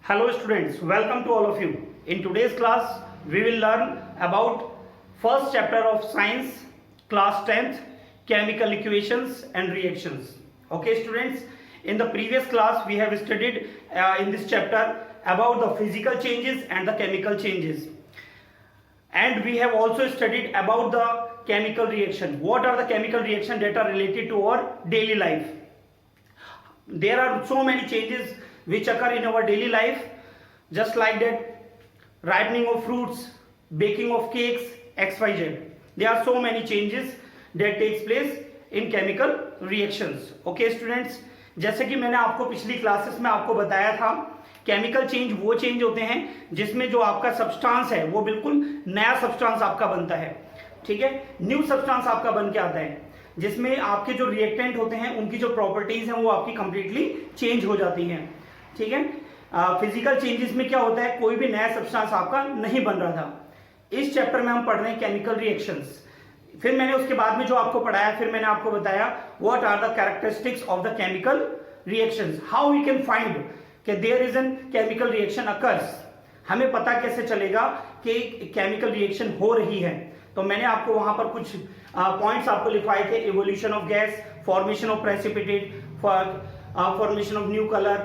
Hello students, welcome to all of you. In today's class, we will learn about first chapter of science, class 10th, chemical equations and reactions. Okay students, in the previous class we have studied in this chapter about the physical changes and the chemical changes. And we have also studied about the chemical reaction. What are the chemical reactions that are related to our daily life? There are so many changes which occur in our daily life, just like that ripening of fruits, baking of cakes, XYZ. There are so many changes that takes place in chemical reactions. Okay students, जैसे कि मैंने आपको पिछली classes में आपको बताया था, chemical change वो चेंज होते हैं जिसमें जो आपका सब्सटेंस है वो बिल्कुल नया सब्सटेंस आपका बनता है, ठीक है, न्यू सब्सटेंस आपका बन के आता है, जिसमें आपके जो रिएक्टेंट होते हैं उनकी जो प्रॉपर्टीज हैं वो आपकी कंप्लीटली चेंज हो जाती हैं, ठीक है। फिजिकल चेंजेस में क्या होता है, कोई भी नया सब्सटेंस आपका नहीं बन रहा था। इस चैप्टर में हम पढ़ रहे हैं केमिकल रिएक्शंस। फिर मैंने उसके बाद में जो आपको पढ़ाया, फिर मैंने आपको बताया what are the characteristics of the chemical reactions, how we can find कि there is an chemical reaction occurs. हमें पता कैसे चलेगा कि केमिकल रिएक्शन हो रही है। तो मैंने आपको वहां पर कुछ पॉइंट्स आपको लिखवाए थे, evolution of gas, formation of precipitate, formation of new colour,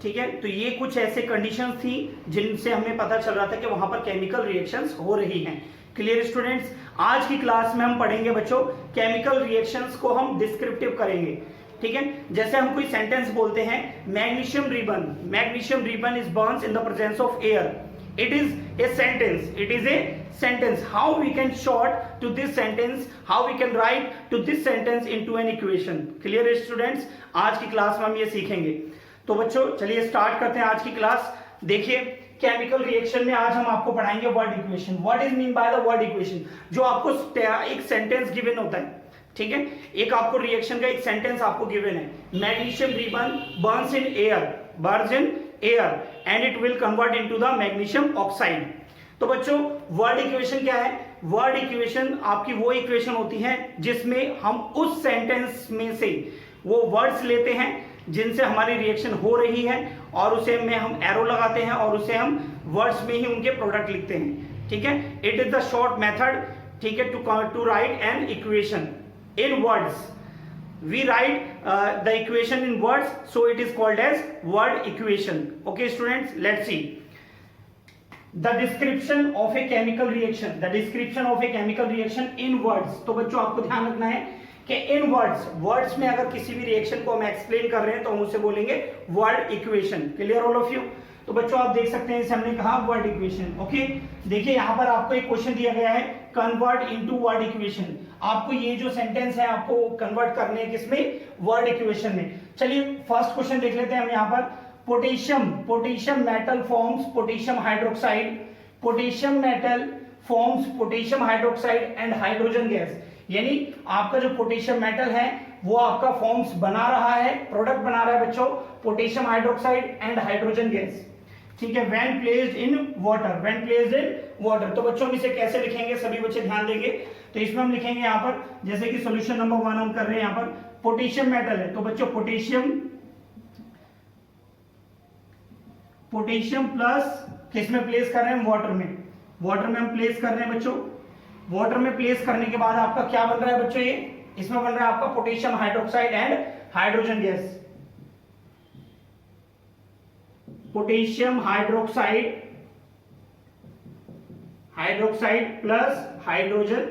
ठीक है। तो ये कुछ ऐसे कंडीशंस थी जिनसे हमें पता चल रहा था कि वहां पर केमिकल रिएक्शंस हो रही हैं। क्लियर स्टूडेंट्स, आज की क्लास में हम पढ़ेंगे बच्चों केमिकल रिएक्शंस को हम डिस्क्रिप्टिव करेंगे, ठीक है। जैसे हम कोई सेंटेंस बोलते हैं, magnesium ribbon is Burns in the presence of air, it is a sentence, how we can short to this sentence, how we can write to this sentence into an equation. Clear है students, आज की class में हम ये सीखेंगे। तो बच्चों चलिए स्टार्ट करते हैं आज की क्लास। देखिए केमिकल रिएक्शन में आज हम आपको पढ़ाएंगे word equation. What is mean by the word equation, जो आपको एक सेंटेंस गिवन होता है, ठीक है, एक आपको रिएक्शन का एक सेंटेंस आपको गिवन है, magnesium ribbon Burns in air and it will convert into the magnesium oxide। तो बच्चों वर्ड इक्वेशन क्या है? वर्ड इक्वेशन आपकी वो इक्वेशन होती है जिसमें हम उस सेंटेंस में से वो वर्ड्स लेते हैं जिनसे हमारी रिएक्शन हो रही है और उसे में हम एरो लगाते हैं और उसे हम वर्ड्स में ही उनके प्रोडक्ट लिखते हैं, ठीक है। It is the short method, ठीक है, to write an equation in words. We write the equation in words, so it is called as word equation. Okay students, let's see the description of a chemical reaction, the description of a chemical reaction in words। तो बच्चों आपको ध्यान रखना है कि in words में अगर किसी भी रिएक्शन को हम एक्सप्लेन कर रहे हैं तो हम उसे बोलेंगे word equation। Clear all of you? तो बच्चों आप देख सकते हैं इसे हमने कहा वर्ड इक्वेशन। ओके, देखिए यहाँ पर आपको एक क्वेश्चन दिया गया है, कन्वर्ट इनटू वर्ड इक्वेशन। आपको ये जो सेंटेंस है आपको कन्वर्ट करने हैं किसमें? वर्ड इक्वेशन में। चलिए फर्स्ट क्वेश्चन देख लेते हैं हम यहाँ पर। Potassium metal forms potassium hydroxide, potassium metal forms potassium hydroxide and hydrogen gas. यानी आपका जो पोटेशियम मेटल है वो आपका फॉर्म्स बना रहा है, प्रोडक्ट बना रहा है बच्चों, potassium hydroxide and hydrogen gas, ठीक है, व्हेन प्लेस्ड इन वाटर। तो बच्चों हम इसे कैसे लिखेंगे, सभी बच्चे ध्यान देंगे। तो इसमें हम लिखेंगे यहाँ पर, जैसे कि सॉल्यूशन नंबर 1 हम कर रहे हैं, यहाँ पर पोटेशियम मेटल है तो बच्चों पोटेशियम प्लस किसमें प्लेस कर रहे हैं? वाटर में हम प्लेस कर रहे हैं बच्चों। वाटर में प्लेस करने के बाद आपका क्या बन रहा है बच्चों? ये इसमें बन रहा है आपका potassium hydroxide and hydrogen gas. Potassium hydroxide plus hydrogen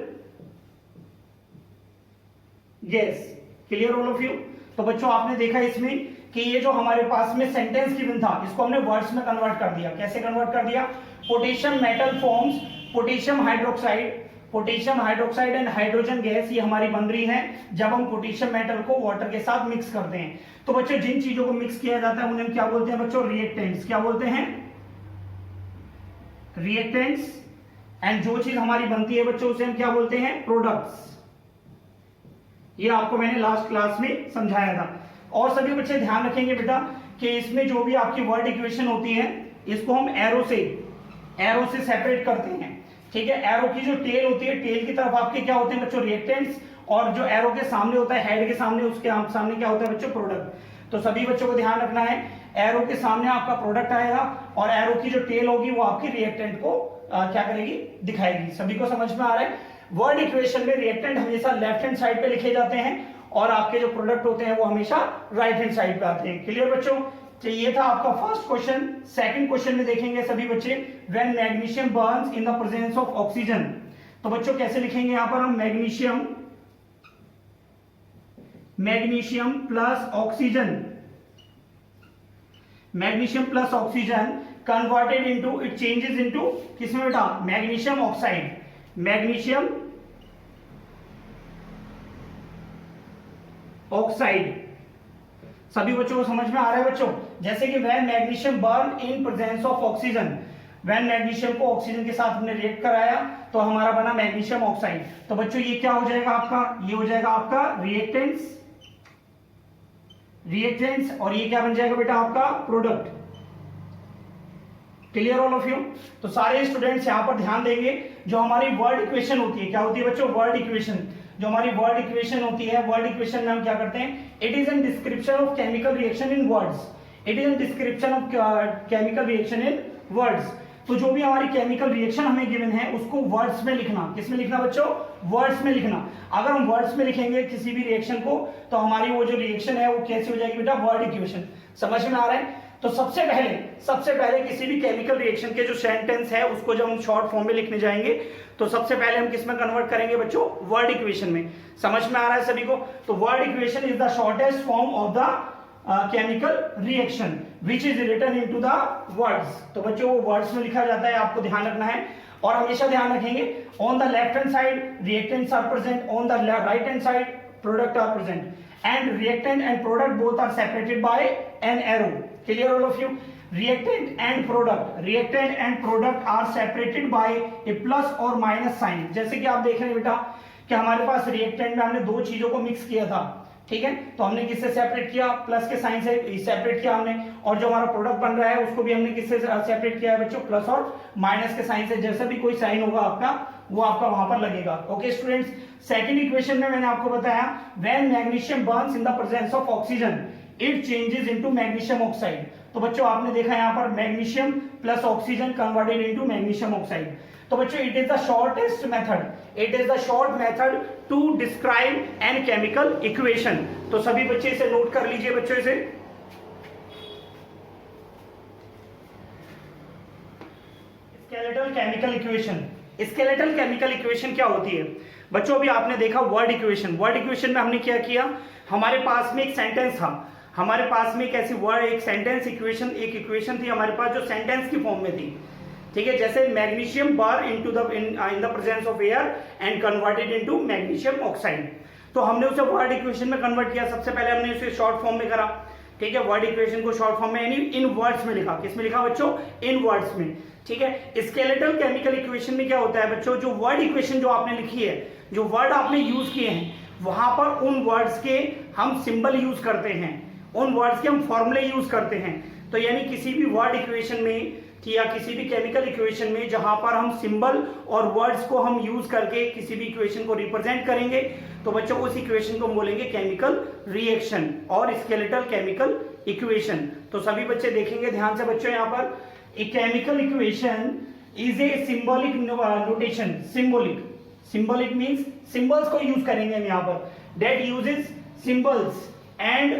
gas. Clear all of you? तो बच्चों आपने देखा इसमें कि ये जो हमारे पास में सेंटेंस गिवन था इसको हमने वर्ड्स में कन्वर्ट कर दिया। कैसे कन्वर्ट कर दिया? Potassium metal forms potassium hydroxide and hydrogen gas, ये हमारी बन रही है जब हम पोटेशियम मेटल को वाटर के साथ मिक्स करते हैं। तो बच्चों जिन चीजों को मिक्स किया जाता है उन्हें हम क्या बोलते हैं बच्चों? रिएक्टेंट्स। क्या बोलते हैं? रिएक्टेंट्स। एंड जो चीज हमारी बनती है बच्चों उसे हम क्या बोलते हैं? प्रोडक्ट्स। ये आपको मैंने लास्ट क्लास में समझाया था। और सभी बच्चे ध्यान रखेंगे बेटा कि इसमें जो भी आपकी वर्ड इक्वेशन होती है इसको हम एरो से सेपरेट करते हैं, ठीक है। एरो की जो टेल होती है, टेल की तरफ आपके क्या होते हैं बच्चों? रिएक्टेंट्स, और जो एरो के सामने होता है, हेड के सामने, उसके सामने क्या होता है बच्चों? प्रोडक्ट। तो सभी बच्चों को ध्यान रखना है एरो के सामने आपका प्रोडक्ट आएगा और एरो की जो टेल होगी वो आपकी रिएक्टेंट को क्या करेगी, दिखाएगी। सभी को समझ में आ रहा है? वर्ड इक्वेशन में रिएक्टेंट हमेशा लेफ्ट हैंड साइड पे लिखे जाते हैं और आपके जो प्रोडक्ट होते हैं वो हमेशा राइट हैंड साइड पे आते हैं। क्लियर बच्चों? तो ये था आपका फर्स्ट क्वेश्चन। सेकंड क्वेश्चन में देखेंगे सभी बच्चे, when magnesium burns in the presence of oxygen. तो बच्चों कैसे लिखेंगे यहां पर हम, magnesium plus oxygen converted into, it changes into किसमें बेटा, मैग्नीशियम ऑक्साइड। सभी बच्चों को समझ में आ रहा है बच्चों? जैसे कि when magnesium burn in presence of oxygen, when magnesium को ऑक्सीजन के साथ हमने रिएक्ट कराया तो हमारा बना मैग्नीशियम ऑक्साइड। तो बच्चों ये क्या हो जाएगा आपका, ये हो जाएगा आपका रिएक्टेंट्स और ये क्या बन जाएगा बेटा आपका product. Clear all of you? तो सारे स्टूडेंट्स यहां पर ध्यान देंगे, जो हमारी वर्ड इक्वेशन होती है, क्या होती है बच्चों, वर्ड इक्वेशन। जो हमारी वर्ड इक्वेशन होती है, वर्ड इक्वेशन में हम क्या करते हैं, it is an description of chemical reaction in words, तो जो भी हमारी केमिकल रिएक्शन हमें गिवन है उसको वर्ड्स में लिखना। किसमें लिखना बच्चों, वर्ड्स में लिखना। अगर हम वर्ड्स में लिखेंगे किसी भी रिएक्शन को तो हमारी वो जो रिएक्शन है वो कैसी हो जाएगी बेटा, वर्ड इक्वेशन। समझ में आ रहा है? तो सबसे पहले किसी भी केमिकल रिएक्शन के जो सेंटेंस है उसको जब हम शॉर्ट फॉर्म में लिखने जाएंगे तो सबसे पहले हम किस में कन्वर्ट करेंगे बच्चों, वर्ड इक्वेशन में। समझ में आ रहा है सभी को? तो word equation is the shortest form of the chemical reaction which is written into the words. तो बच्चों वो वर्ड्स में लिखा जाता है, आपको ध्यान रखना है। और हमेशा ध्यान रखेंगे, on the left hand side reactants are present, on the right hand side product are present, and reactant and product both are separated by an arrow. Clear all of you? Reactant and product are separated by a plus or minus sign. जैसे कि आप देख रहे हैं बेटा कि हमारे पास reactant में हमने दो चीजों को मिक्स किया था, ठीक है, तो हमने किससे सेपरेट किया, प्लस के साइन से सेपरेट किया हमने। और जो हमारा प्रोडक्ट बन रहा है उसको भी हमने किससे सेपरेट किया है बच्चों, प्लस और माइनस के साइन से। जैसा भी कोई साइन होगा आपका वो आपका वहां पर लगेगा। ओके स्टूडेंट्स, सेकंड इक्वेशन में मैंने आपको बताया when magnesium burns in the presence of oxygen it changes into magnesium oxide. तो बच्चों आपने देखा यहां पर magnesium plus oxygen converted into magnesium oxide. तो बच्चों it is the shortest method, it is the short method to describe an chemical equation. तो सभी बच्चे इसे नोट कर लीजिए बच्चों इसे। Skeletal chemical equation. Skeletal chemical equation क्या होती है बच्चों? अभी आपने देखा वर्ड इक्वेशन। वर्ड इक्वेशन में हमने क्या किया, हमारे पास में एक सेंटेंस था, हमारे पास में एक ऐसी वर्ड, एक सेंटेंस इक्वेशन, एक इक्वेशन थी हमारे पास जो सेंटेंस की फॉर्म में थी, ठीक है। जैसे magnesium bar into the in the presence of air and converted into magnesium oxide. तो हमने उसे वर्ड इक्वेशन में कन्वर्ट किया। सबसे पहले हमने उसे शॉर्ट फॉर्म में करा, ठीक है। वर्ड इक्वेशन को शॉर्ट फॉर्म में यानी इन वर्ड्स में लिखा। किस में लिखा बच्चों? इन वर्ड्स में, ठीक है। स्केलेटल केमिकल इक्वेशन में क्या होता है बच्चों, जो वर्ड इक्वेशन जो आपने लिखी है, जो वर्ड आपने यूज किए हैं, वहां पर उन वर्ड्स के हम सिंबल यूज करते हैं, उन वर्ड्स के हम फॉर्मूले यूज करते हैं। तो यानी किसी भी वर्ड इक्वेशन में या किसी भी केमिकल इक्वेशन में जहां पर हम सिंबल और वर्ड्स को हम यूज करके किसी भी इक्वेशन को रिप्रेजेंट करेंगे तो बच्चों उस इक्वेशन को हम बोलेंगे केमिकल रिएक्शन और स्केलेटल केमिकल इक्वेशन। तो सभी बच्चे देखेंगे ध्यान से बच्चों, यहाँ पर a chemical equation is a symbolic notation. Symbolic means symbols को यूज करेंगे हम यहाँ पर, that uses symbols and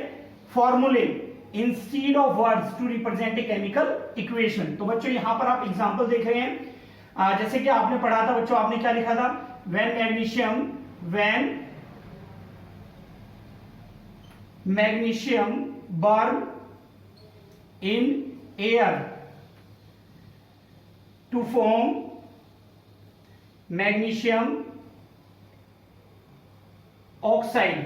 formulae instead of words to represent a chemical equation. तो बच्चों यहाँ पर आप एग्जांपल देख रहे हैं, जैसे कि आपने पढ़ा था बच्चों, आपने क्या लिखा था, when magnesium burn in air to form magnesium oxide.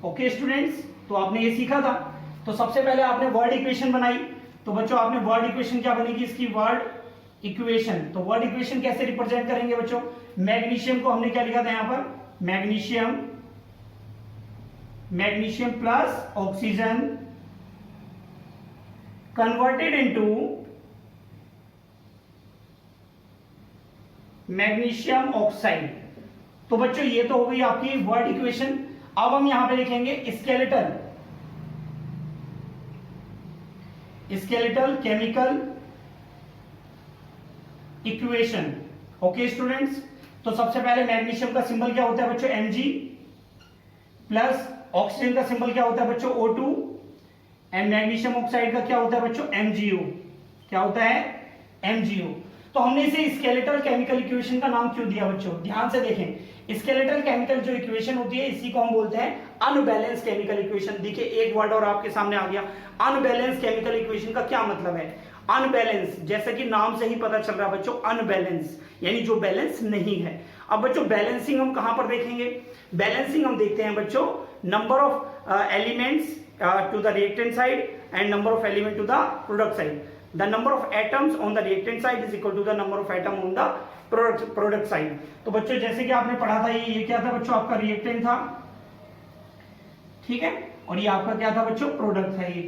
Okay students, तो आपने ये सीखा था। तो सबसे पहले आपने वर्ड इक्वेशन बनाई। तो बच्चों आपने वर्ड इक्वेशन क्या बनेगी इसकी, वर्ड इक्वेशन। तो वर्ड इक्वेशन कैसे रिप्रेजेंट करेंगे बच्चों, मैग्नीशियम को हमने क्या लिखा था यहां पर, magnesium plus oxygen converted into magnesium oxide. तो बच्चों ये तो हो गई आपकी वर्ड इक्वेशन। अब हम यहां पे लिखेंगे skeletal chemical equation. Okay students, तो सबसे पहले मैग्नीशियम का सिंबल क्या होता है बच्चों, Mg, प्लस ऑक्सीजन का सिंबल क्या होता है बच्चों, O2, एंड मैग्नीशियम ऑक्साइड का क्या होता है बच्चों, MgO। क्या होता है, MgO। तो हमने इसे स्केलेटल केमिकल इक्वेशन का नाम क्यों दिया बच्चों, ध्यान से देखें। स्केलेटल केमिकल जो इक्वेशन होती है इसी को हम बोलते हैं अनबैलेंस केमिकल इक्वेशन। देखिए एक वर्ड और आपके सामने आ गया, अनबैलेंस केमिकल इक्वेशन का क्या मतलब है। अनबैलेंस, जैसे कि नाम से ही पता चल रहा है बच्चों, अनबैलेंस यानी जो बैलेंस नहीं है। अब बच्चों बैलेंसिंग हम कहां पर देखेंगे, बैलेंसिंग हम देखते हैं बच्चों number of elements to the reactant side and number of element to the product side. The number of atoms on the reactant side is equal to the number of atom on the product side. तो बच्चों जैसे कि आपने पढ़ा था, ये क्या था बच्चों, आपका रिएक्टेंट था, ठीक है, और ये आपका क्या था बच्चों, प्रोडक्ट था ये,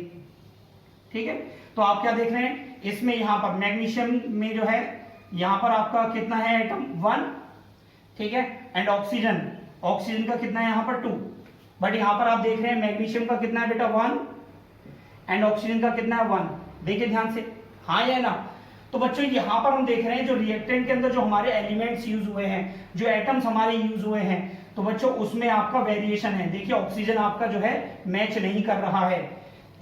ठीक है। तो आप क्या देख रहे हैं इसमें, यहां पर मैग्नीशियम में जो है यहां पर आपका कितना है एटम, 1, ठीक है, एंड ऑक्सीजन, ऑक्सीजन का कितना है यहां पर 2, बट यहां पर आप देख रहे हैं मैग्नीशियम का कितना है बेटा 1 एंड ऑक्सीजन का कितना है 1। देखिए ध्यान से, हाँ या ना। तो बच्चों यहां पर हम देख रहे हैं जो रिएक्टेंट के अंदर जो हमारे एलिमेंट्स यूज हुए हैं, जो एटम्स हमारे यूज हुए हैं, तो बच्चों उसमें आपका वेरिएशन है। देखिए ऑक्सीजन आपका जो है मैच नहीं कर रहा है,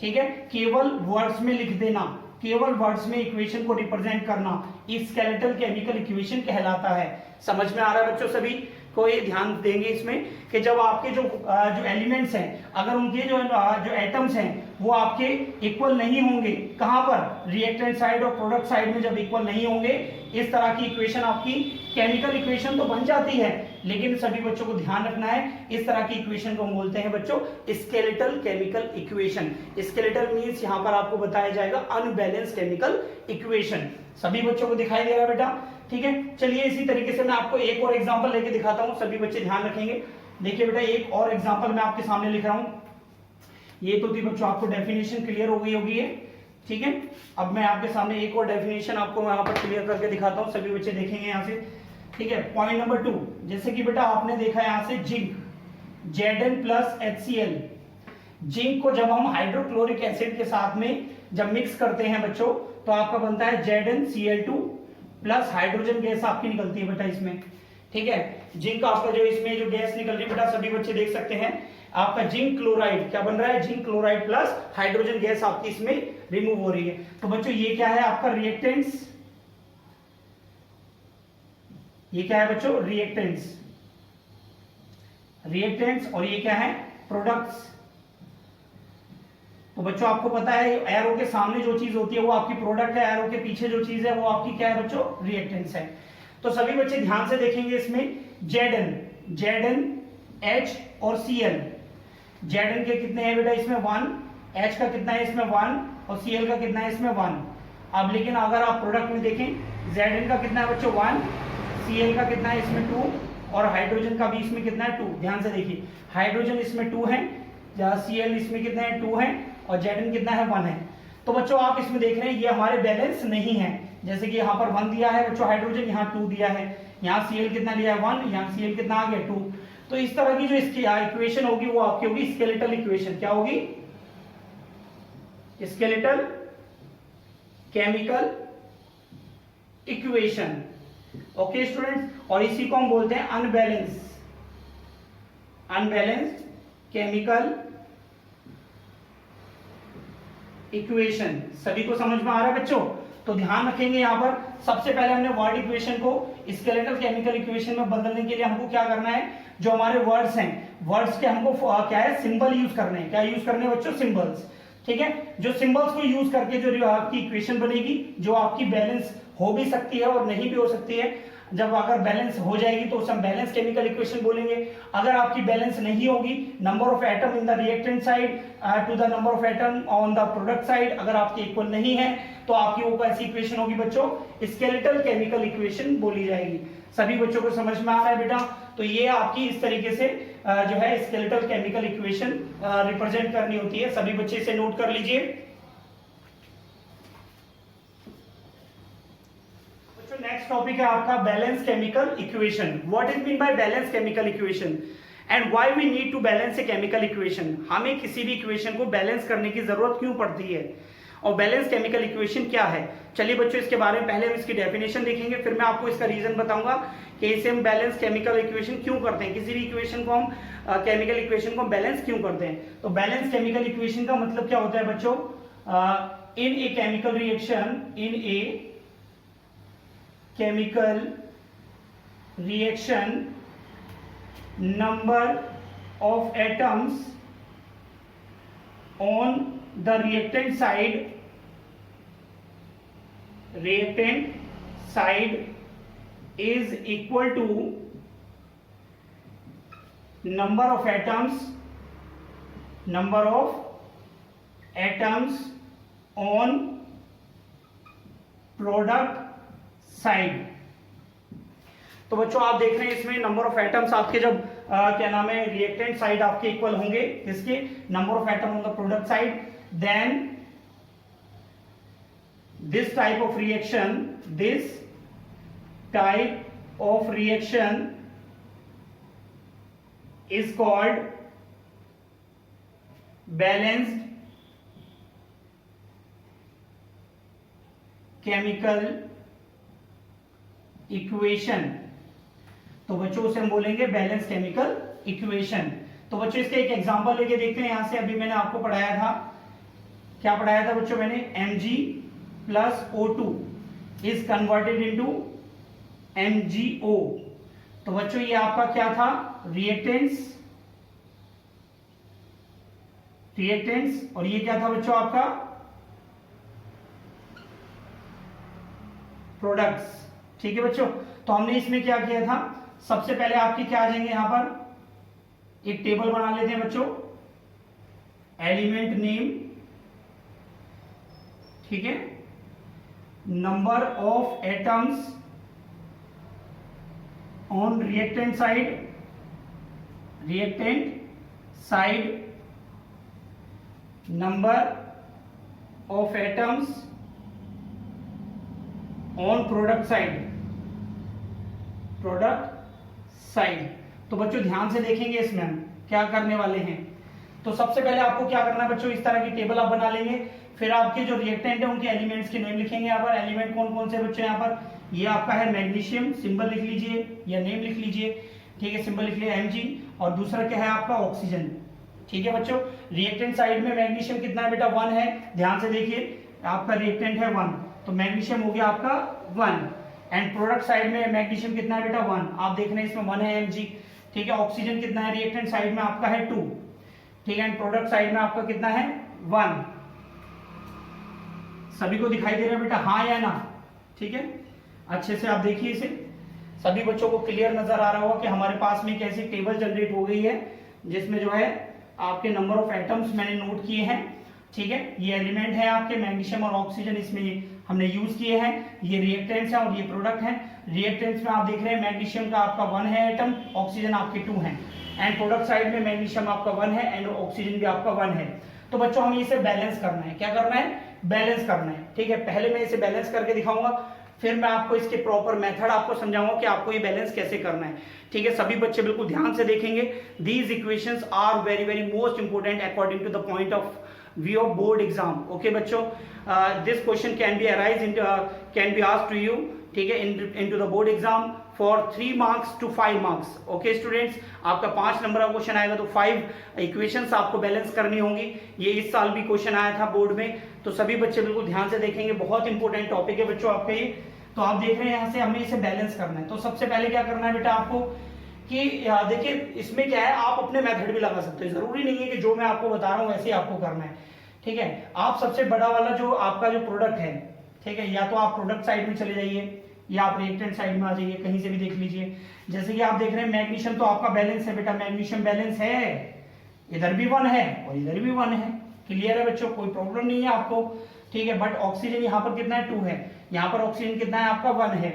ठीक है। केवल वर्ड्स में लिख देना, केवल वर्ड्स में इक्वेशन को रिप्रेजेंट करना स्केलेटल केमिकल इक्वेशन कहलाता है। समझ में आ रहा है बच्चों सभी को, ये ध्यान देंगे इसमें कि जब आपके जो एलिमेंट्स हैं, अगर उनके जो एटम्स हैं वो आपके इक्वल नहीं होंगे, कहां पर, रिएक्टेंट साइड और प्रोडक्ट साइड में जब इक्वल नहीं होंगे, इस तरह की इक्वेशन आपकी केमिकल इक्वेशन तो बन जाती है, लेकिन सभी बच्चों को ध्यान रखना है इस तरह की इक्वेशन को हम बोलते हैं बच्चों skeletal chemical equation. Skeletal means यहां पर आपको बताया जाएगा अनबैलेंस केमिकल इक्वेशन। सभी बच्चों को दिखाई दे रहा है बेटा, ठीक है। चलिए इसी तरीके से मैं आपको एक और एग्जांपल लेके दिखाता हूं, सभी बच्चे ध्यान रखेंगे। देखिए बेटा एक और एग्जांपल मैं आपके सामने लिख रहा हूं, ये तो थी बच्चों आपको डेफिनेशन क्लियर हो गई होगी है, ठीक है। अब मैं आपके सामने एक और डेफिनेशन आपको यहाँ पर क्लियर करके दिखाता हूँ, सभी बच्चे देखेंगे यहाँ से, ठीक है। पॉइंट नंबर 2, जैसे कि बेटा आपने देखा यहाँ से zinc Zn plus HCl, zinc को जब हम हाइड्रोक्लोरिक एसिड के साथ में जब मिक्स करते हैं बच्चों, तो आपका बनता है ZnCl2 प्लस हाइड्रोजन गैस आपकी निकलती है बेटा इसमें, ठीक है। जिंक आपका जो इसमें जो गैस निकल रही है बेटा सभी बच्चे देख सकते हैं, आपका जिंक क्लोराइड क्या बन रहा है, zinc chloride plus hydrogen gas आपकी इसमें रिमूव हो रही है। तो बच्चों ये क्या है आपका रिएक्टेंट्स, ये क्या है बच्चों रिएक्टेंट्स, रिएक्टेंट्स, और ये क्या है प्रोडक्ट्स। तो बच्चों आपको पता है एरो के सामने जो चीज होती है वो आपकी प्रोडक्ट है, एरो के पीछे जो चीज है वो आपकी क्या है बच्चों रिएक्टेंट्स है। तो सभी बच्चे ध्यान से देखेंगे इसमें Zn H और Cl, Zn के कितने हैं बेटा इसमें 1, H का कितना है इसमें 1 और Cl का कितना है इसमें 1। अब लेकिन अगर आप प्रोडक्ट में देखें Zn का कितना है बच्चों 1, Cl का कितना है इसमें 2 और हाइड्रोजन का भी इसमें कितना है 2। ध्यान से देखिए हाइड्रोजन इसमें 2 है, Cl इसमें कितना है 2 है और Zn कितना है 1 है। तो बच्चों आप इसमें देख रहे हैं ये हमारे बैलेंस नहीं है, जैसे कि यहाँ पर 1 दिया है बच्चों हाइड्रोजन, यहाँ 2 दिया है, यहाँ Cl कितना लिया है 1, यहाँ Cl कितना आ गया 2। तो इस तरह की जो इसकी इक्वेशन होगी वो आपकी होगी स्केलेटल इक्वेशन। क्या होगी, skeletal chemical equation. Okay students, और इसी को हम बोलते हैं अनबैलेंस्ड केमिकल इक्वेशन। सभी को समझ में आ रहा है बच्चों? तो ध्यान रखेंगे यहाँ पर सबसे पहले हमने वर्ड इक्वेशन को स्केलेटल केमिकल इक्वेशन में बदलने के लिए हमको क्या करना है, जो हमारे वर्ड्स हैं वर्ड्स के हमको क्या है सिंबल यूज करने हैं। क्या यूज करने हैं बच्चों, सिंबल्स, ठीक है। जो सिंबल्स को यूज करके जो आपकी इक्वेशन बनेगी, जो आपकी बैलेंस हो भी सकती है और नहीं भी हो सकती है। जब अगर बैलेंस हो जाएगी तो उसे हम बैलेंस केमिकल इक्वेशन बोलेंगे। अगर आपकी बैलेंस नहीं होगी, number of atom in the reactant side to the number of atom on the product side, अगर आपके इक्वल नहीं है तो आपकी वो कैसी इक्वेशन होगी बच्चों, स्केलेटल केमिकल इक्वेशन बोली जाएगी। सभी बच्चों को समझ में आ रहा है बेटा? तो ये आपकी इस तरीके से जो है स्केलेटल केमिकल इक्वेशन रिप्रेजेंट करनी होती है। सभी बच्चे इसे नोट कर लीजिए। नेक्स्ट टॉपिक है आपका balance chemical equation. What is mean by balance chemical equation and why we need to balance a chemical equation. हमें किसी भी इक्वेशन को बैलेंस करने की जरूरत क्यों पड़ती है और बैलेंस केमिकल इक्वेशन क्या है। चलिए बच्चों इसके बारे में पहले हम इसकी डेफिनेशन देखेंगे, फिर मैं आपको इसका रीजन बताऊंगा कि इसे हम बैलेंस केमिकल इक्वेशन क्यों करते हैं, किसी भी इक्वेशन को हम केमिकल इक्वेशन को हम बैलेंस क्यों करते हैं। तो बैलेंस केमिकल इक्वेशन का मतलब क्या होता है बच्चों, in a chemical reaction, in a chemical reaction number of atoms on the reactant side is equal to number of atoms on product side। तो बच्चों आप देख रहे हैं इसमें नंबर ऑफ एटम्स आपके जब क्या नाम है रिएक्टेंट साइड आपके इक्वल होंगे इसके number of atom on the product side, then this type of reaction is called balanced chemical equation. तो बच्चों उसे हम बोलेंगे बैलेंस केमिकल इक्वेशन। तो बच्चों इसके एक एग्जांपल लेके देखते हैं यहां से। अभी मैंने आपको पढ़ाया था, क्या पढ़ाया था बच्चों मैंने, Mg plus O2 is converted into MgO। तो बच्चों ये आपका क्या था, रिएक्टेंट्स और ये क्या था बच्चों आपका प्रोडक्ट्स। ठीक है बच्चों, तो हमने इसमें क्या किया था, सबसे पहले आपके क्या आ जाएंगे, यहां पर एक टेबल बना लेते हैं बच्चों, एलिमेंट नेम, ठीक है, number of atoms on reactant side, number of atoms on product side. तो बच्चों ध्यान से देखेंगे इसमें हम क्या करने वाले हैं। तो सबसे पहले आपको क्या करना है बच्चों, इस तरह की टेबल आप बना लेंगे, फिर आपके जो रिएक्टेंट है उनके एलिमेंट्स के नेम लिखेंगे। यहाँ पर एलिमेंट कौन कौन से बच्चों, यहाँ पर ये आपका है मैग्नीशियम, सिंबल लिख लीजिए या नेम लिख लीजिए, ठीक है, सिंबल लिख लिया Mg, और दूसरा क्या है आपका ऑक्सीजन। ठीक है बच्चों, रिएक्टेंट साइड में मैग्नीशियम कितना है बेटा, 1 है, ध्यान से देखिए आपका रिएक्टेंट है 1, तो मैग्नीशियम हो गया आपका 1, एंड प्रोडक्ट साइड में मैग्नीशियम कितना है बेटा 1, आप देख रहे हैं इसमें 1 है Mg, ठीक है। ऑक्सीजन कितना है रिएक्टेंट साइड में आपका है 2, ठीक है, एंड प्रोडक्ट साइड में आपका कितना है 1। सभी को दिखाई दे रहा है बेटा, हाँ या ना, ठीक है, अच्छे से आप देखिए इसे, सभी बच्चों को क्लियर नजर आ रहा होगा कि हमारे पास में एक ऐसी टेबल जनरेट हो गई है जिसमें जो है आपके नंबर ऑफ एटम्स मैंने नोट किए हैं, ठीक है, ये एलिमेंट है आपके मैग्नीशियम और ऑक्सीजन इसमें हमने यूज किए हैं, ये रिएक्टेंट्स हैं और ये प्रोडक्ट हैं। रिएक्टेंट्स में आप देख रहे हैं मैग्नीशियम का आपका 1 है एटम, ऑक्सीजन आपके 2 हैं, एंड प्रोडक्ट साइड में मैग्नीशियम आपका 1 है एंड ऑक्सीजन भी आपका 1 है। तो बच्चों हमें इसे बैलेंस करना है, क्या करना है, बैलेंस करना है, ठीक है। पहले मैं इसे बैलेंस करके दिखाऊंगा, फिर मैं आपको इसके प्रॉपर मेथड आपको समझाऊंगा कि आपको ये बैलेंस कैसे करना है, ठीक है। सभी बच्चे बिल्कुल ध्यान से देखेंगे। These equations are very very most important according to the point of view of board exam. Okay बच्चों, this question can be arise in can be asked to you, ठीक है, into the board exam for 3 marks to 5 marks. Okay students, आपका 5 number का question आएगा तो 5 equations आपको balance करनी होंगी। ये इस साल भी क्वेश्चन आया था बोर्ड में, तो सभी बच्चे बिल्कुल ध्यान से देखेंगे, बहुत इंपॉर्टेंट टॉपिक है बच्चों आपका ये। तो आप देख रहे हैं यहाँ से हमें इसे बैलेंस करना है। तो सबसे पहले क्या करना है बेटा आपको कि देखिए इसमें क्या है, आप अपने मेथड भी लगा सकते हो, जरूरी नहीं है कि जो मैं आपको बता रहा हूँ वैसे ही आपको करना है, ठीक है। आप सबसे बड़ा वाला जो आपका जो प्रोडक्ट है, ठीक है, या तो आप प्रोडक्ट साइड में चले जाइए या आप रिएक्टेंट साइड में आ जाइए, कहीं से भी देख लीजिए। जैसे कि आप देख रहे हैं मैग्नीशियम तो आपका बैलेंस है बेटा, मैग्नीशियम बैलेंस है, इधर भी 1 है और इधर भी 1 है, क्लियर है बच्चों, कोई प्रॉब्लम नहीं है आपको, ठीक है। बट ऑक्सीजन यहाँ पर कितना है 2 है, यहाँ पर ऑक्सीजन कितना है आपका 1 है,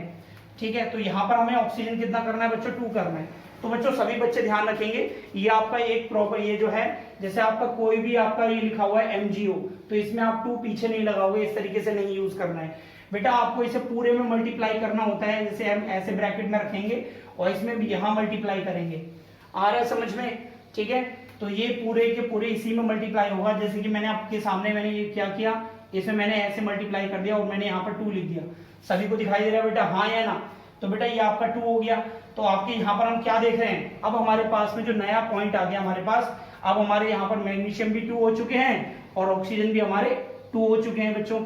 ठीक है। तो यहाँ पर हमें ऑक्सीजन कितना करना है बच्चों, 2 करना है। तो बच्चों सभी बच्चे ध्यान रखेंगे, ये आपका एक प्रॉपर ये जो है, जैसे आपका कोई भी आपका ये लिखा हुआ है MgO, तो इसमें आप 2 पीछे नहीं लगाओगे, इस तरीके से नहीं यूज करना है बेटा, आपको इसे पूरे में मल्टीप्लाई करना होता है। जैसे हम ऐसे ब्रैकेट में रखेंगे और इसमें भी यहाँ मल्टीप्लाई करेंगे, आ रहा है समझ में, ठीक है। तो ये पूरे के पूरे इसी में मल्टीप्लाई होगा। जैसे कि मैंने आपके सामने मैंने ये क्या किया, इसमें मैंने ऐसे मल्टीप्लाई कर दिया और मैंने यहाँ पर 2 लिख दिया। सभी को दिखाई दे रहा है बेटा, हाँ या ना? तो बेटा ये आपका 2 हो गया। तो आपके यहाँ पर हम क्या देख रहे हैं, अब हमारे पास में जो नया पॉइंट आ गया हमारे पास, अब हमारे यहाँ पर मैग्नीशियम भी 2 हो चुके हैं और ऑक्सीजन भी हमारे 2 हो चुके हैं बच्चों।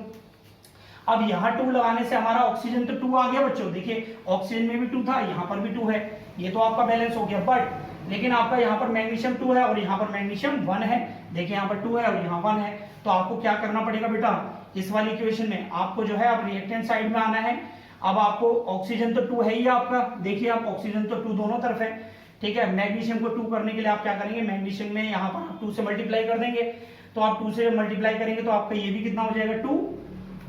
अब यहाँ 2 लगाने से हमारा ऑक्सीजन तो 2 आ गया बच्चों, देखिए ऑक्सीजन में भी 2 था, यहाँ पर भी 2 है, ये तो आपका बैलेंस हो गया। बट लेकिन आपका यहाँ पर मैग्नीशियम 2 है और यहाँ पर मैग्नीशियम 1 है, देखिए यहाँ पर 2 है और यहाँ 1 है। तो आपको क्या करना पड़ेगा बेटा, इस वाली इक्वेशन में आपको जो है अब रिएक्टेंट साइड में आना है। अब आपको ऑक्सीजन तो 2 है ही आपका, देखिए आप ऑक्सीजन तो 2 दोनों तरफ है, ठीक है। मैग्नीशियम को 2 करने के लिए आप क्या करेंगे, मैग्नीशियम में यहाँ पर आप 2 से मल्टीप्लाई कर देंगे। तो आप 2 से मल्टीप्लाई करेंगे तो आपका ये भी कितना हो जाएगा 2,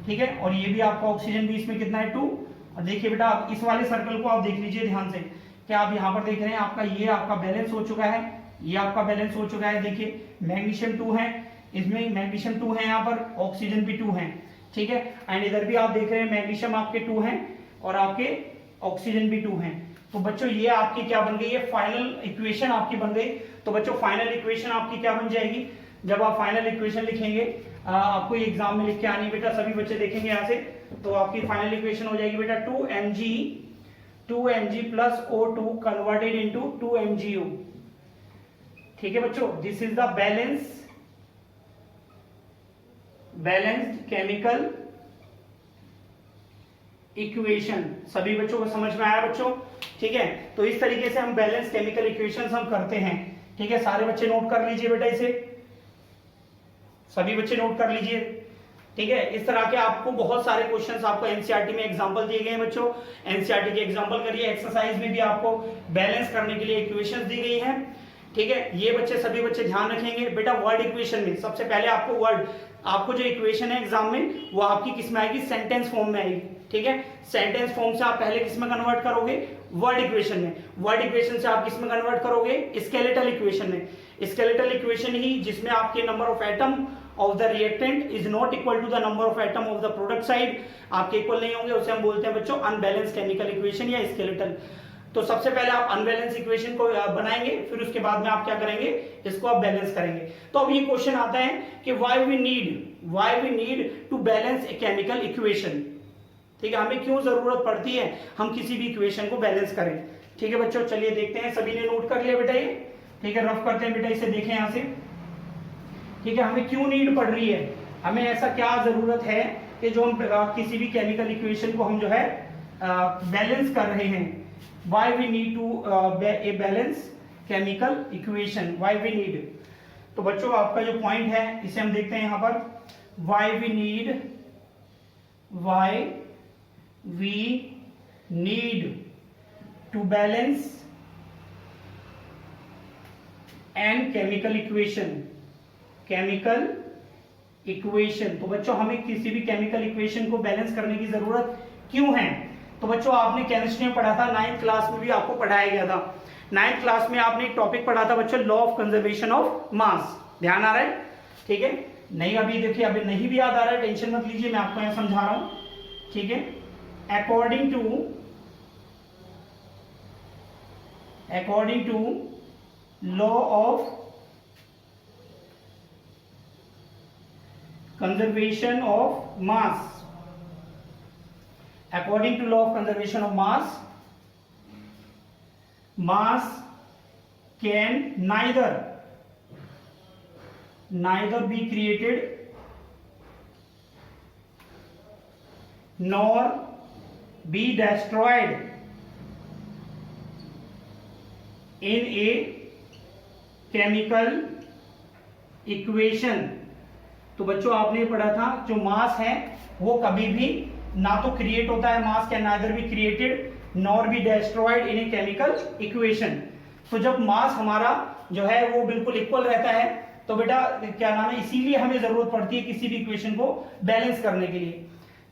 ठीक है, और ये भी आपका ऑक्सीजन भी इसमें कितना है 2। और देखिए बेटा आप इस वाले सर्कल को आप देख लीजिए ध्यान से, क्या आप यहाँ पर देख रहे हैं आपका ये आपका बैलेंस हो चुका है, ये आपका बैलेंस हो चुका है। देखिए मैग्नीशियम 2 है, इसमें मैग्नीशियम 2 है, यहाँ पर ऑक्सीजन भी 2 है, ठीक है। एंड इधर भी आप देख रहे हैं मैग्नीशियम आपके 2 हैं और आपके ऑक्सीजन भी 2 हैं। तो बच्चों ये आपकी क्या बन गई है, फाइनल इक्वेशन आपकी बन गई। तो बच्चों फाइनल इक्वेशन आपकी क्या बन जाएगी, जब आप फाइनल इक्वेशन लिखेंगे, आपको एग्जाम में लिख के आनी बेटा, सभी बच्चे देखेंगे यहाँ से, तो आपकी फाइनल इक्वेशन हो जाएगी बेटा 2mg plus O2 converted into 2mgu, ठीक है बच्चों। This is the balanced chemical equation. सभी बच्चों को समझ में आया बच्चों, ठीक है। तो इस तरीके से हम बैलेंस केमिकल इक्वेशंस हम करते हैं, ठीक है। सारे बच्चे नोट कर लीजिए बेटा, इसे सभी बच्चे नोट कर लीजिए, ठीक है। इस तरह के आपको बहुत सारे क्वेश्चंस आपको एनसीईआरटी में एग्जांपल दिए गए हैं बच्चों, एनसीईआरटी के एग्जांपल करिए। एक्सरसाइज में भी आपको बैलेंस करने के लिए इक्वेशंस दी गई हैं, ठीक है। ये बच्चे सभी बच्चे ध्यान रखेंगे बेटा। वर्ड इक्वेशन में सबसे पहले आपको वर्ड, आपको जो इक्वेशन है एग्जाम में वो आपकी किस में आएगी, सेंटेंस फॉर्म में आएगी, ठीक है। सेंटेंस फॉर्म से आप पहले किस में कन्वर्ट करोगे, वर्ड इक्वेशन में। वर्ड इक्वेशन से आप किस में कन्वर्ट करोगे, स्केलेटल इक्वेशन में। स्केलेटल इक्वेशन ही जिसमें आपके number of atom of the reactant is not equal to the number of atom of the product side, आपके इक्वल नहीं होंगे, उसे हम बोलते हैं बच्चों अनबैलेंस केमिकल इक्वेशन या स्केलेटल। तो सबसे पहले आप अनबैलेंस इक्वेशन को बनाएंगे, फिर उसके बाद में आप क्या करेंगे, इसको आप बैलेंस करेंगे। तो अब ये क्वेश्चन आता है कि why we need to balance a chemical equation, ठीक है। हमें क्यों जरूरत पड़ती है हम किसी भी इक्वेशन को बैलेंस करें, ठीक है बच्चों। चलिए देखते हैं, सभी ने नोट कर लिया बेटा ये, ठीक है। रफ करते हैं बेटा, इसे देखें यहाँ से, ठीक है। हमें क्यों नीड पड़ रही है, हमें ऐसा क्या जरूरत है कि जो हम किसी भी केमिकल इक्वेशन को हम जो है बैलेंस कर रहे हैं। Why we need to a balance chemical equation, why we need. तो बच्चों आपका जो पॉइंट है इसे हम देखते हैं यहाँ पर, why we need to balance an chemical equation. तो बच्चों हमें किसी भी केमिकल इक्वेशन को बैलेंस करने की जरूरत क्यों है। तो बच्चों आपने केमिस्ट्री में पढ़ा था, 9th क्लास में भी आपको पढ़ाया गया था। 9th क्लास में आपने एक टॉपिक पढ़ा था बच्चों, law of conservation of mass, ध्यान आ रहा है, ठीक है। नहीं अभी देखिए, अभी नहीं भी याद आ रहा है, टेंशन मत लीजिए, मैं आपको यहां समझा रहा हूं, ठीक है। According to law of conservation of mass, according to law of conservation of mass can neither be created nor be destroyed in a chemical equation। तो बच्चों आपने पढ़ा था जो मास है वो कभी भी ना तो क्रिएट होता है, मास can neither be created nor be destroyed in a chemical equation. तो जब मास हमारा जो है वो बिल्कुल इक्वल रहता है तो बेटा क्या नाम है, इसीलिए हमें जरूरत पड़ती है किसी भी इक्वेशन को बैलेंस करने के लिए,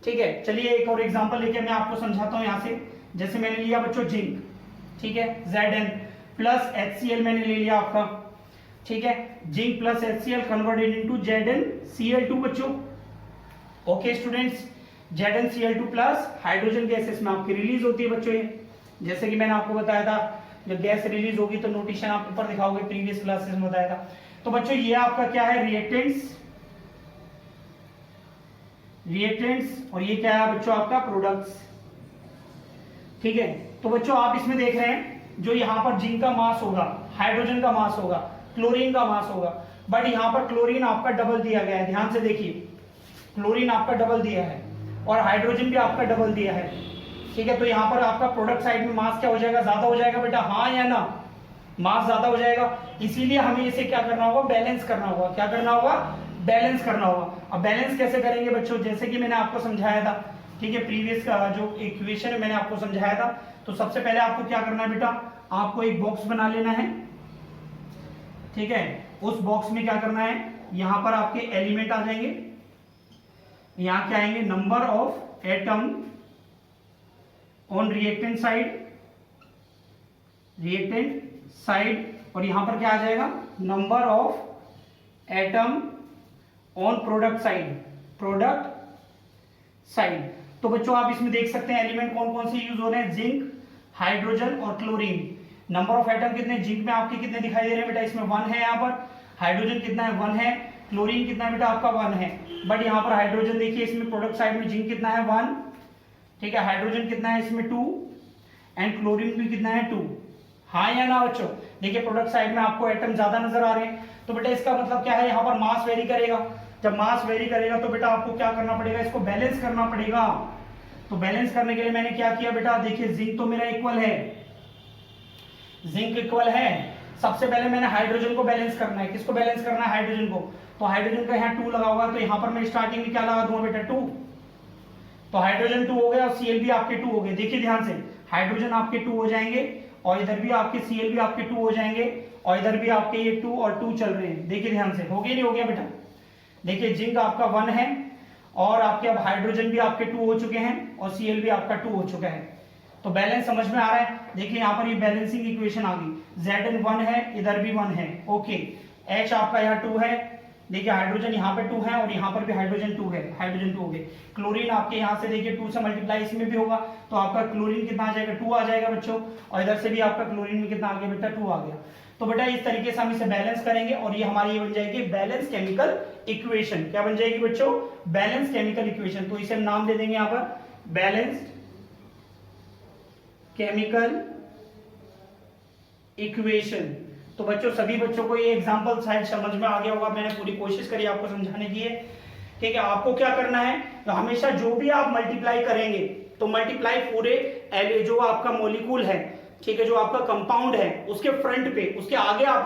ठीक है। चलिए एक और एग्जांपल लेके मैं आपको समझाता हूं यहाँ से। जैसे मैंने लिया बच्चों जिंक, ठीक है, Zn प्लस HCl मैंने ले लिया आपका, ठीक है। Zinc plus HCl converted into ZnCl2 बच्चों, okay students. ZnCl2 plus hydrogen gas इसमें आपकी रिलीज होती है बच्चों। ये जैसे कि मैंने आपको बताया था जब गैस रिलीज होगी तो नोटेशन आप ऊपर दिखाओगे, प्रीवियस क्लासेस में बताया था। तो बच्चों ये आपका क्या है, रिएक्टेंट्स रिएक्टेंट्स, और ये क्या है बच्चों आपका प्रोडक्ट्स। ठीक है, तो बच्चों आप इसमें देख रहे हैं जो यहाँ पर जिंक का मास होगा, हाइड्रोजन का मास होगा, क्लोरीन का मास होगा, बट यहाँ पर क्लोरीन आपका डबल दिया गया है। ध्यान से देखिए, क्लोरीन आपका डबल दिया है और हाइड्रोजन भी आपका डबल दिया है। ठीक है, तो यहाँ पर आपका प्रोडक्ट साइड में मास क्या हो जाएगा, ज्यादा हो जाएगा बेटा, हाँ या ना, मास ज्यादा हो जाएगा। इसीलिए हमें इसे क्या करना होगा, बैलेंस करना होगा। क्या करना होगा, बैलेंस करना होगा। अब बैलेंस कैसे करेंगे बच्चों, जैसे कि मैंने आपको समझाया था, ठीक है, प्रीवियस का जो इक्वेशन है मैंने आपको समझाया था। तो सबसे पहले आपको क्या करना है बेटा, आपको एक बॉक्स बना लेना है। ठीक है, उस बॉक्स में क्या करना है, यहां पर आपके एलिमेंट आ जाएंगे, यहां क्या आएंगे, number of atom on reactant side, और यहां पर क्या आ जाएगा, number of atom on product side. तो बच्चों आप इसमें देख सकते हैं एलिमेंट कौन कौन से यूज हो रहे हैं, जिंक, हाइड्रोजन और क्लोरीन। नंबर ऑफ एटम कितने, जिंक में आपके कितने दिखाई दे रहे हैं बेटा, इसमें 1 है, यहाँ पर हाइड्रोजन कितना है, 1 है, क्लोरीन कितना है बेटा आपका 1 है, बट यहाँ पर हाइड्रोजन देखिए, इसमें प्रोडक्ट साइड में जिंक कितना है 1, ठीक है, हाइड्रोजन कितना है इसमें 2 एंड क्लोरीन भी कितना है 2। हाँ या ना बच्चों, देखिए प्रोडक्ट साइड में आपको एटम ज्यादा नजर आ रहे हैं, तो बेटा इसका मतलब क्या है, यहाँ पर मास वेरी करेगा। जब मास वेरी करेगा तो बेटा आपको क्या करना पड़ेगा, इसको बैलेंस करना पड़ेगा। तो बैलेंस करने के लिए मैंने क्या किया बेटा, देखिए जिंक तो मेरा इक्वल है, जिंक इक्वल है। सबसे पहले मैंने हाइड्रोजन को बैलेंस करना है। किसको बैलेंस करना है, हाइड्रोजन को। तो हाइड्रोजन का यहाँ 2 लगा होगा, तो यहाँ पर मैं स्टार्टिंग में क्या लगा दूंगा बेटा, 2। तो हाइड्रोजन 2 हो गया और Cl भी आपके 2 हो गए। देखिए ध्यान से, हाइड्रोजन आपके 2 हो जाएंगे और इधर भी आपके Cl भी आपके 2 हो जाएंगे और इधर भी आपके ये 2 और 2 चल रहे हैं। देखिए ध्यान से, हो गया नहीं हो गया बेटा। देखिए जिंक आपका 1 है और आपके अब हाइड्रोजन भी आपके 2 हो चुके हैं और Cl भी आपका 2 हो चुका है। तो बैलेंस समझ में आ रहा है। देखिए यहाँ पर ये बैलेंसिंग इक्वेशन आ गई, Zn 1 है, इधर भी 1 है, ओके। H आपका यहाँ 2 है, देखिए हाइड्रोजन यहाँ पे 2 है और यहाँ पर भी हाइड्रोजन 2 है, हाइड्रोजन 2 हो गए। क्लोरीन आपके यहाँ से देखिए 2 से मल्टीप्लाई इसमें भी होगा, तो आपका क्लोरीन कितना आ जाएगा, 2 आ जाएगा बच्चों, और इधर से भी आपका क्लोरीन में कितना आ गया बेटा, 2 आ गया। तो बेटा इस तरीके से हम इसे बैलेंस करेंगे और ये हमारी ये बन जाएगी बैलेंस केमिकल इक्वेशन। क्या बन जाएगी बच्चों, बैलेंस केमिकल इक्वेशन। तो इसे हम नाम दे देंगे यहाँ पर बैलेंस्ड केमिकल इक्वेशन। तो बच्चों सभी बच्चों को ये एग्जांपल शायद समझ में आ गया होगा, मैंने पूरी कोशिश करी आपको समझाने की है। ठीक है, आपको क्या करना है, तो हमेशा जो भी आप मल्टीप्लाई करेंगे तो मल्टीप्लाई पूरे जो आपका मॉलिक्यूल है, ठीक है, जो आपका कंपाउंड है उसके फ्रंट पे, उसके आगे आप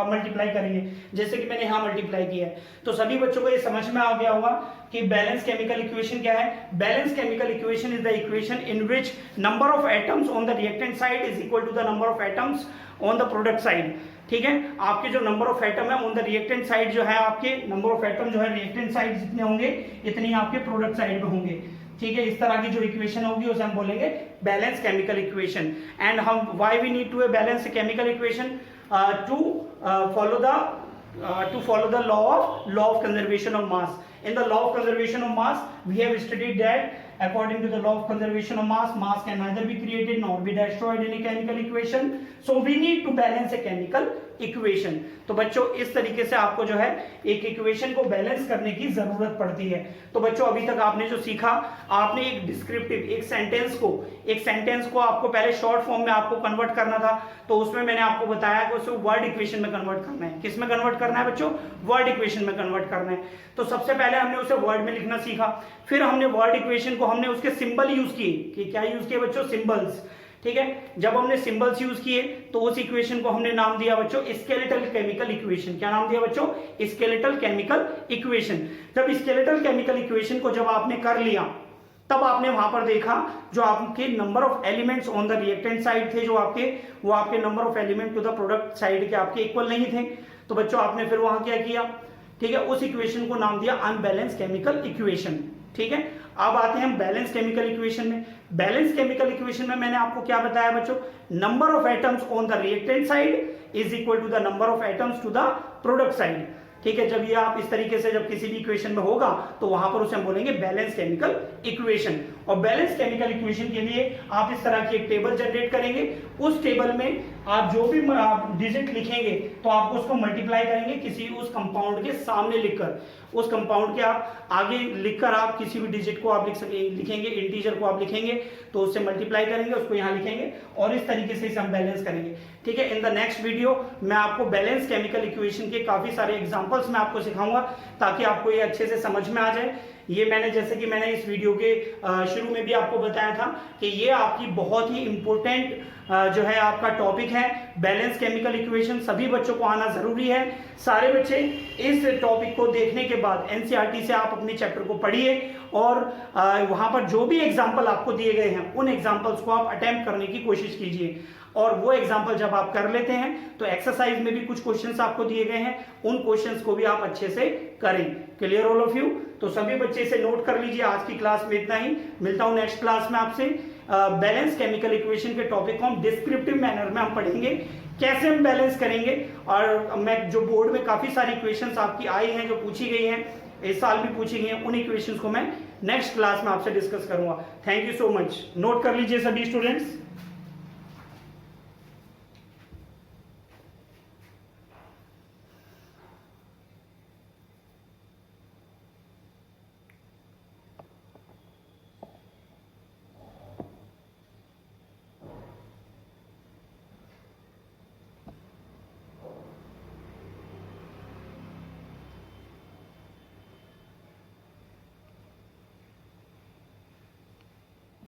मल्टीप्लाई करेंगे, जैसे कि मैंने यहाँ मल्टीप्लाई किया है। तो सभी बच्चों को ये समझ में आ गया होगा कि बैलेंस केमिकल इक्वेशन क्या है। Balance chemical equation is the equation in which number of atoms on the reactant side is equal to the number of atoms on the product side. ठीक है, आपके जो नंबर ऑफ एटम है on the reactant side जो है, आपके number of atom जो है रिएक्टेंट साइड जितने होंगे इतने आपके प्रोडक्ट साइड में होंगे। ठीक है, इस तरह की जो इक्वेशन होगी उसे हम बोलेंगे बैलेंस केमिकल इक्वेशन। एंड हम why we need to a balance chemical equation, to follow the law of conservation of mass. In the law of conservation of mass, we have studied that according to the law of conservation of mass can neither be created nor be destroyed in a chemical equation. So we need to balance a chemical equation. तो बच्चों इस तरीके से आपको जो है एक equation को बैलेंस करने की जरूरत पड़ती है। तो बच्चों अभी तक आपने जो सीखा, आपने एक डिस्क्रिप्टिव एक सेंटेंस को आपको पहले शॉर्ट फॉर्म में आपको कन्वर्ट करना था। तो उसमें मैंने आपको बताया कि उसे वर्ड इक्वेशन में कन्वर्ट करना है। किस में कन्वर्ट करना है बच्चों, वर्ड इक्वेशन में कन्वर्ट करना है। तो सबसे पहले हमने उसे वर्ड में लिखना सीखा, फिर हमने वर्ड इक्वेशन को हमने उसके सिंबल यूज किए। कि क्या यूज किए बच्चों, सिंबल्स। ठीक है, जब हमने सिंबल्स यूज किए तो उस इक्वेशन को हमने नाम दिया बच्चों स्केलेटल केमिकल इक्वेशन। क्या नाम दिया बच्चों, स्केलेटल केमिकल इक्वेशन। जब स्केलेटल केमिकल इक्वेशन को जब आपने कर लिया, तब आपने वहां पर देखा जो आपके number of elements on the reactant side थे, जो वो आपके number of element to the product side के आपके इक्वल नहीं थे। तो बच्चों आपने फिर वहां क्या किया, ठीक है, उस इक्वेशन को नाम दिया अनबैलेंस केमिकल इक्वेशन। ठीक है, अब आते हैं हम बैलेंस केमिकल इक्वेशन में। बैलेंस केमिकल इक्वेशन में मैंने आपको क्या बताया बच्चों, number of atoms on the reactant side is equal to the number of atoms to the product side. ठीक है, जब ये आप इस तरीके से जब किसी भी इक्वेशन में होगा तो वहां पर उसे हम बोलेंगे बैलेंस केमिकल इक्वेशन। और बैलेंस केमिकल इक्वेशन के लिए आप इस तरह की एक टेबल जनरेट करेंगे। उस टेबल में आप जो भी डिजिट लिखेंगे तो आप उसको मल्टीप्लाई करेंगे किसी उस कंपाउंड के सामने लिखकर, उस कंपाउंड के आप आगे लिखकर आप किसी भी डिजिट को आप लिखेंगे, इंटीजर को आप लिखेंगे तो उससे मल्टीप्लाई करेंगे, उसको यहाँ लिखेंगे और इस तरीके से इसे हम बैलेंस करेंगे। ठीक है, इन द नेक्स्ट वीडियो मैं आपको बैलेंस केमिकल इक्वेशन के काफी सारे एग्जांपल्स मैं आपको सिखाऊंगा ताकि आपको ये अच्छे से समझ में आ जाए। ये मैंने जैसे कि मैंने इस वीडियो के शुरू में भी आपको बताया था कि ये आपकी बहुत ही इंपॉर्टेंट जो है आपका टॉपिक है बैलेंस केमिकल इक्वेशन। सभी बच्चों को आना जरूरी है। सारे बच्चे इस टॉपिक को देखने के बाद एनसीईआरटी से आप अपने चैप्टर को पढ़िए और वहां पर जो भी एग्जाम्पल आपको दिए गए हैं उन एग्जाम्पल्स को आप अटेम्प्ट करने की कोशिश कीजिए। और वो एग्जाम्पल जब आप कर लेते हैं तो एक्सरसाइज में भी कुछ क्वेश्चंस आपको दिए गए हैं, उन क्वेश्चंस को भी आप अच्छे से करें। Clear all of you? तो सभी बच्चे इसे नोट कर लीजिए। आज की क्लास में इतना ही, मिलता हूं नेक्स्ट क्लास में आपसे। बैलेंस केमिकल इक्वेशन के टॉपिक को हम डिस्क्रिप्टिव मैनर में हम पढ़ेंगे, कैसे हम बैलेंस करेंगे। और मैं जो बोर्ड में काफी सारी इक्वेशंस आपकी आई हैं, जो पूछी गई हैं, इस साल भी पूछी गई हैं, उन इक्वेशंस को मैं नेक्स्ट क्लास में आपसे डिस्कस करूंगा। Thank you so much. Note कर लीजिए सभी स्टूडेंट्स।